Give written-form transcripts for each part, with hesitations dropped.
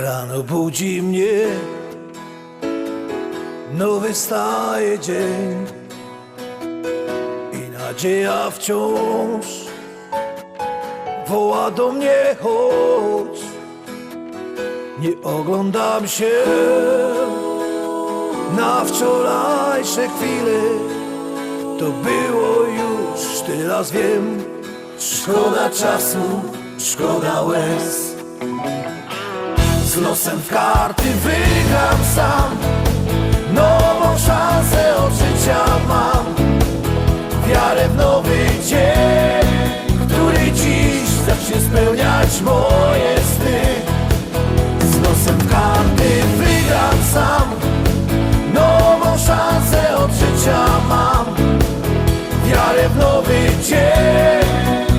Rano budzi mnie nowy staje dzień i nadzieja wciąż woła do mnie: chodź. Nie oglądam się na wczorajsze chwile, to było już, teraz wiem. Szkoda czasu, szkoda łez. Z losem w karty wygram sam, nową szansę od życia mam. Wiarę w nowy dzień, który dziś zacznie spełniać moje sny. Z losem w karty wygram sam, nową szansę od życia mam. Wiarę w nowy dzień,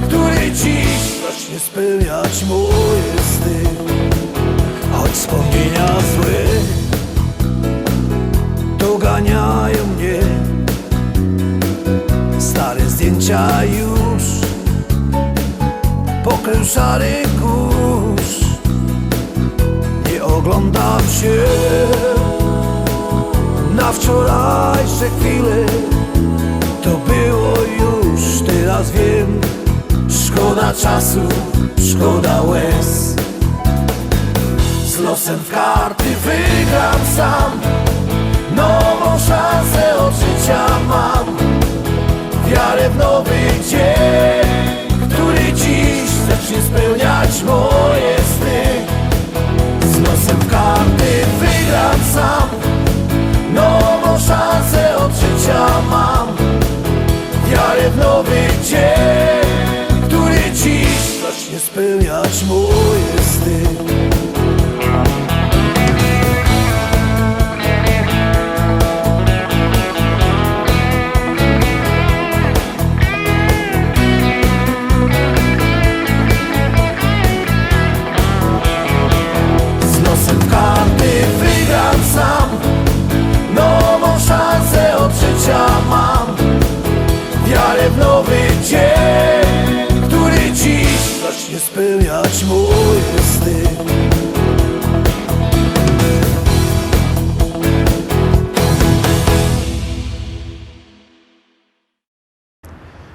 który dziś zacznie spełniać moje sny. Choć wspomnienia złe doganiają mnie, stare zdjęcia już pokrył szary kurz. Nie oglądam się na wczorajsze chwile, to było już, teraz wiem. Szkoda czasu, szkoda łez. Z losem w karty wygram sam, nową szansę od życia mam. Wiarę w nowy dzień, który dziś zacznie spełniać moje sny. Z losem w karty wygram sam, nową szansę od życia mam. Wiarę w nowy dzień, który dziś zacznie spełniać moje sny. Z losem w karty wygram sam, nową szansę od życia mam. Wiarę w nowy dzień, który dziś zacznie spełniać moje sny.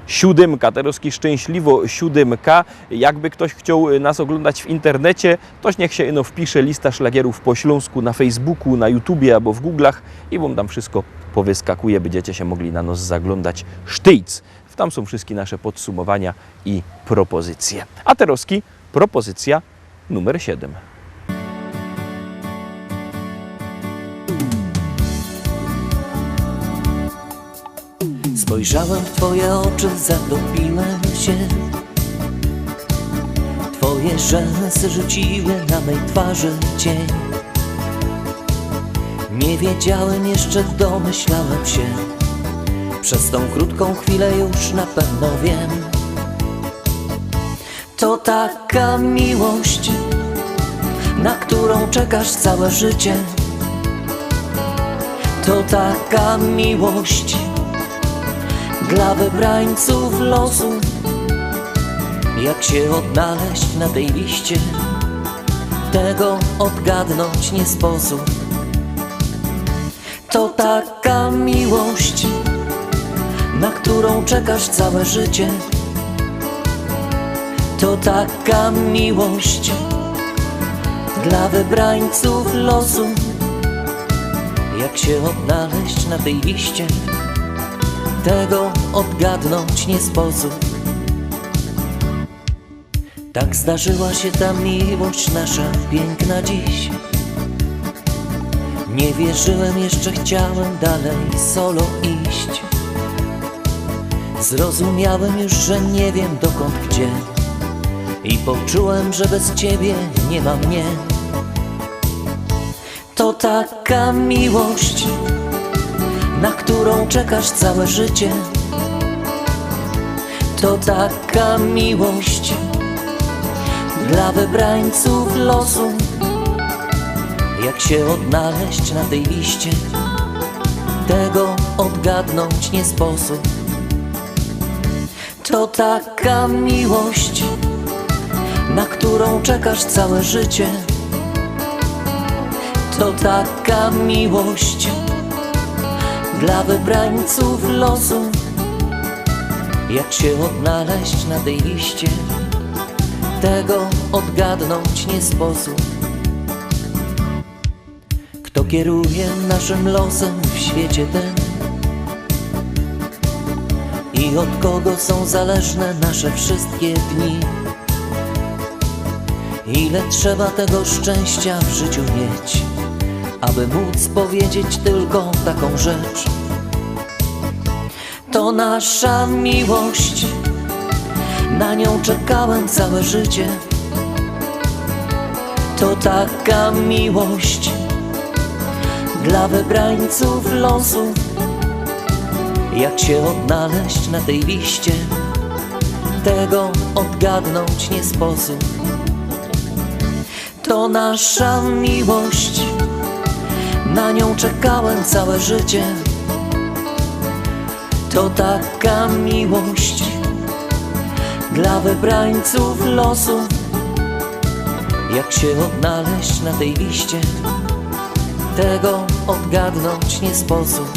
Siódemka, Teroski szczęśliwo siódemka. Jakby ktoś chciał nas oglądać w internecie, toś niech się ino wpisze lista szlagierów po śląsku na Facebooku, na YouTubie albo w Googlach i wam tam wszystko powyskakuje, będziecie się mogli na nos zaglądać sztyjc. Tam są wszystkie nasze podsumowania i propozycje. A Teroski, propozycja numer 7. Spojrzałem w twoje oczy, zatopiłem się. Twoje rzęsy rzuciły na mej twarzy cień. Nie wiedziałem jeszcze, domyślałem się. Przez tą krótką chwilę już na pewno wiem. To taka miłość, na którą czekasz całe życie. To taka miłość dla wybrańców losu. Jak się odnaleźć na tej liście, tego odgadnąć nie sposób. To taka miłość, na którą czekasz całe życie. To taka miłość dla wybrańców losu. Jak się odnaleźć na tej liście, tego odgadnąć nie sposób. Tak zdarzyła się ta miłość nasza piękna dziś. Nie wierzyłem jeszcze, chciałem dalej solo iść. Zrozumiałem już, że nie wiem dokąd, gdzie, i poczułem, że bez ciebie nie ma mnie. To taka miłość, na którą czekasz całe życie. To taka miłość dla wybrańców losu. Jak się odnaleźć na tej liście, tego odgadnąć nie sposób. To taka miłość, na którą czekasz całe życie. To taka miłość dla wybrańców losu. Jak się odnaleźć na tej liście, tego odgadnąć nie sposób. Kto kieruje naszym losem w świecie tym i od kogo są zależne nasze wszystkie dni? Ile trzeba tego szczęścia w życiu mieć, aby móc powiedzieć tylko taką rzecz? To nasza miłość, na nią czekałem całe życie. To taka miłość dla wybrańców losu. Jak się odnaleźć na tej liście, tego odgadnąć nie sposób. To nasza miłość, na nią czekałem całe życie. To taka miłość dla wybrańców losu. Jak się odnaleźć na tej liście, tego odgadnąć nie sposób.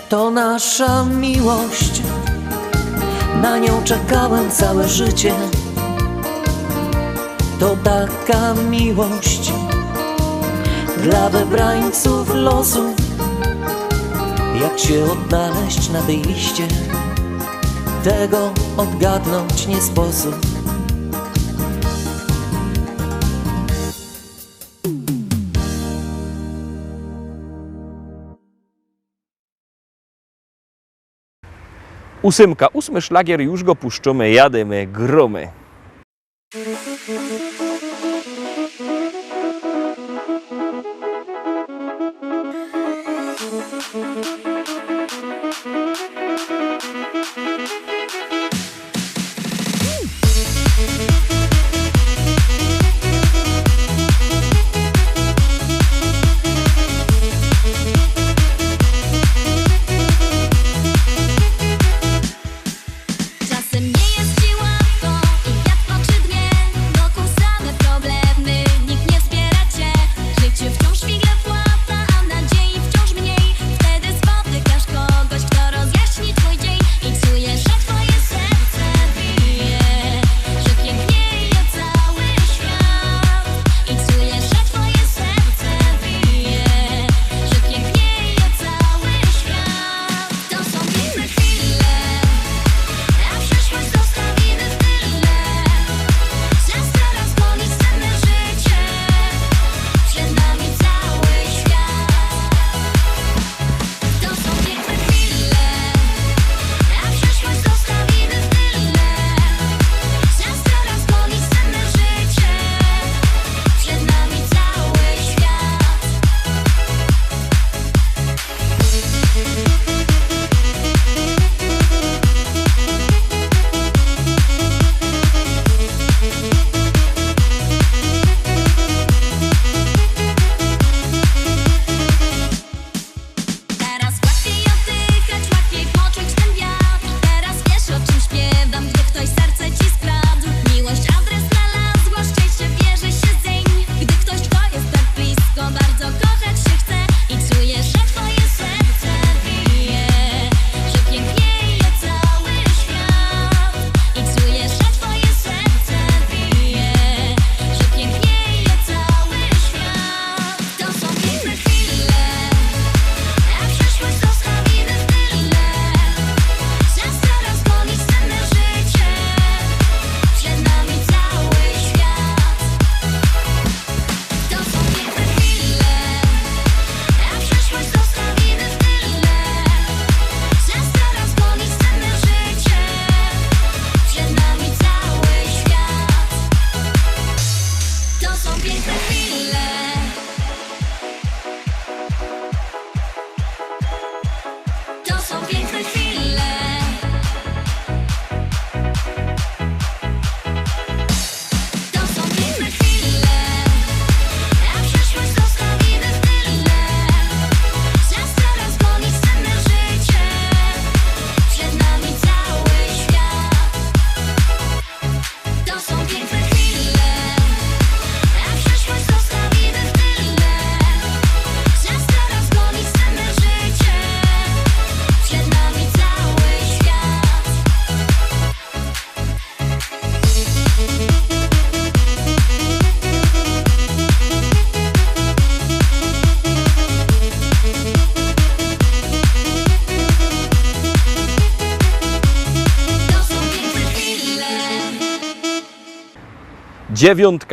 To nasza miłość, na nią czekałem całe życie. To taka miłość dla wybrańców losu. Jak się odnaleźć na tej liście, tego odgadnąć nie sposób. Ósemka, 8. szlagier, już go puszczamy, jademy, gromy. Czasem nie jest ci łatwo i wiatr oczy dnie wokół serca.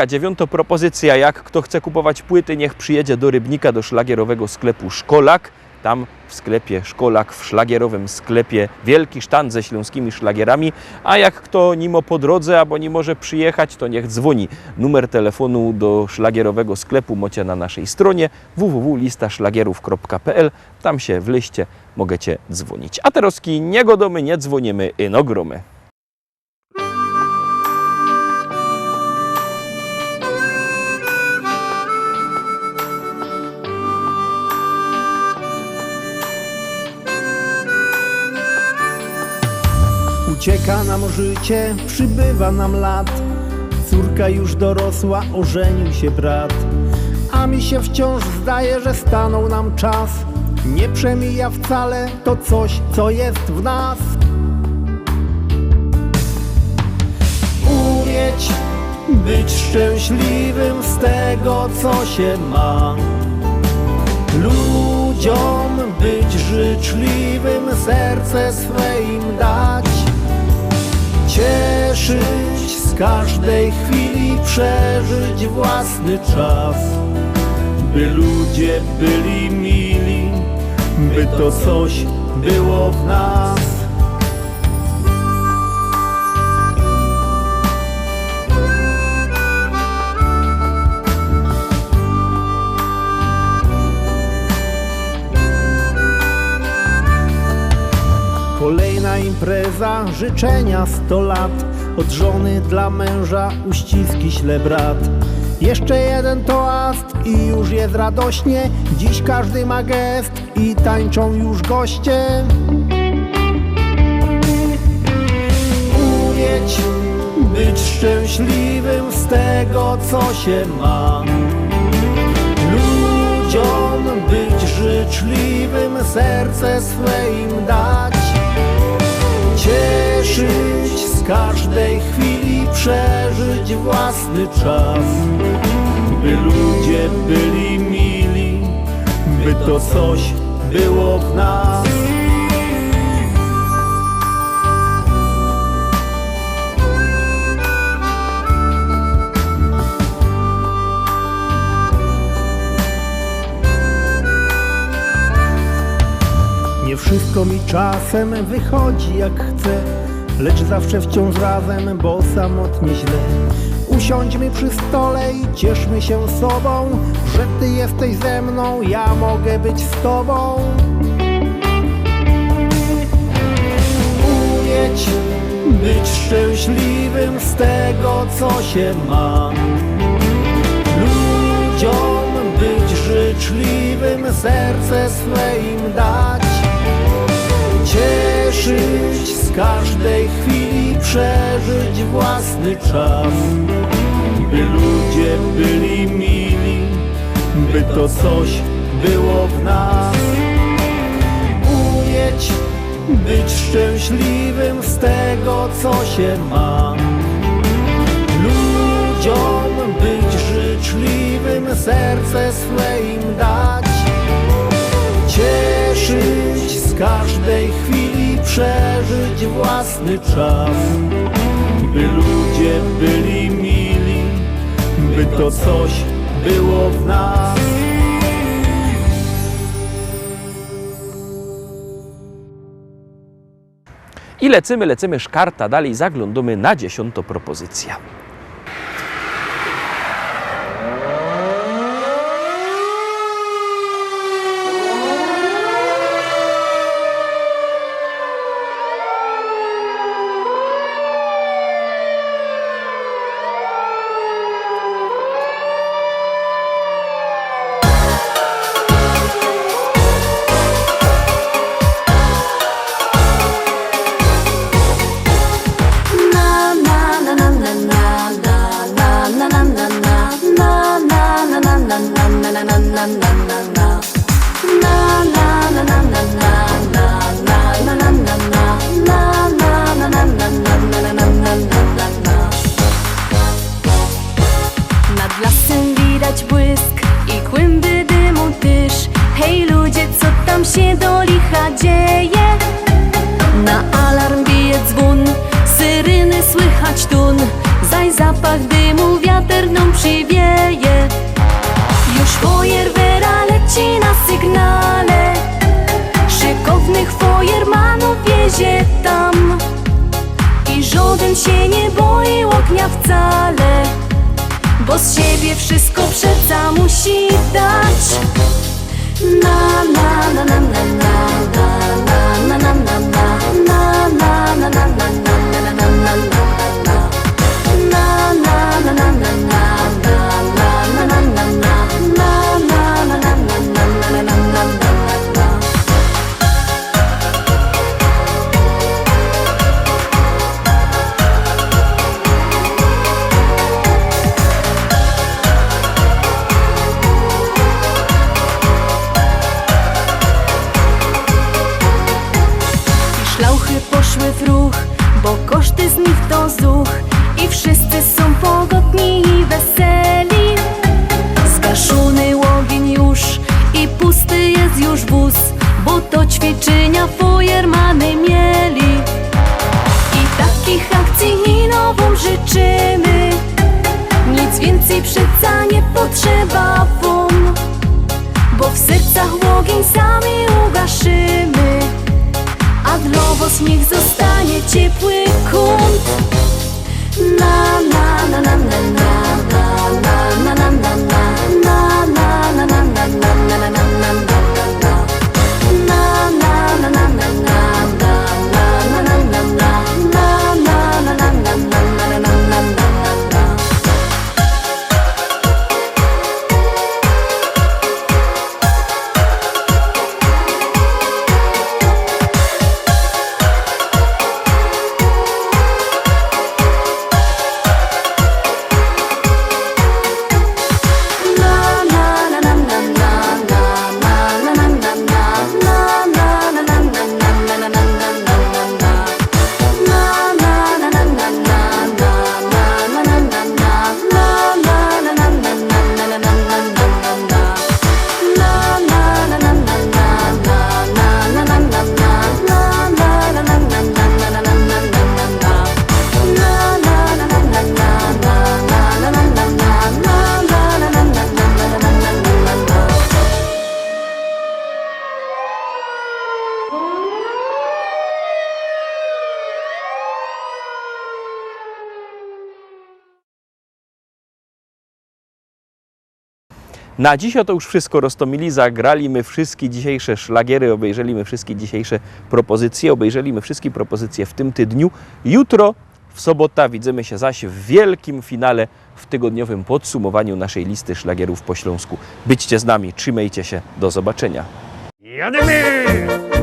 Dziewiąta propozycja, jak kto chce kupować płyty, niech przyjedzie do Rybnika, do szlagierowego sklepu Szkolak. Tam w sklepie Szkolak, w szlagierowym sklepie, wielki sztand ze śląskimi szlagierami, a jak kto nimo po drodze albo nie może przyjechać, to niech dzwoni. Numer telefonu do szlagierowego sklepu macie na naszej stronie www.listaszlagierów.pl. Tam się w liście możecie dzwonić. A teraz nie godomy, nie dzwonimy, ino gromy. Ucieka nam życie, przybywa nam lat. Córka już dorosła, ożenił się brat. A mi się wciąż zdaje, że stanął nam czas. Nie przemija wcale to coś, co jest w nas. Umieć być szczęśliwym z tego, co się ma. Ludziom być życzliwym, serce swe im dać. Cieszyć z każdej chwili, przeżyć własny czas. By ludzie byli mili, by to coś było w nas. Kolejna impreza, życzenia 100 lat. Od żony dla męża uściski śle brat. Jeszcze jeden toast i już jest radośnie. Dziś każdy ma gest i tańczą już goście. Umieć być szczęśliwym z tego, co się ma. Ludziom być życzliwym, serce swe im dać. Cieszyć z każdej chwili, przeżyć własny czas. By ludzie byli mili, by to coś było w nas. Nie wszystko mi czasem wychodzi jak chcę, lecz zawsze wciąż razem, bo samotnie źle. Usiądźmy przy stole i cieszmy się sobą, że ty jesteś ze mną, ja mogę być z tobą. Umieć być szczęśliwym z tego, co się ma. Ludziom być życzliwym, serce swe im dać. Cieszyć z każdej chwili, przeżyć własny czas. By ludzie byli mili, by to coś było w nas. Umieć być szczęśliwym z tego, co się ma. Ludziom być życzliwym, serce swe im dać. Cieszyć z każdej chwili, przeżyć własny czas. By ludzie byli mili, by to coś było w nas. I lecimy szkarta dalej, zaglądamy na 10. propozycja. Nad lasem widać błysk i kłęby dymu tyż. Hej ludzie, co tam się do licha dzieje? Na alarm bije dzwon, syryny słychać tun. Zaś zapach dymu wiatr czy wieje. Już fajerwera leci na sygnale, szykownych fajermanów wiezie tam. I żaden się nie boi ognia wcale, bo z siebie wszystko przeca musi dać. Na na na na na na na na na na na na na na na na na na Szlauchy poszły w ruch, bo koszty z nich to zuch. I wszyscy są pogodni i weseli. Zgaszony ogień już i pusty jest już wóz, bo to ćwiczenia fajermany mieli. I takich akcji i nową życzymy, nic więcej przeca nie potrzeba wam, bo w sercach ogień sami ugaszymy. A dla was niech zostanie ciepły kąt. Na na na na na na na na na na na na na na na na na Na dziś to już wszystko. Roztomili, zagraliśmy wszystkie dzisiejsze szlagiery, obejrzeliśmy wszystkie dzisiejsze propozycje, obejrzeliśmy wszystkie propozycje w tym tygodniu. Jutro, w sobotę, widzimy się zaś w wielkim finale, w tygodniowym podsumowaniu naszej listy szlagierów po śląsku. Byćcie z nami, trzymajcie się, do zobaczenia. Jademy!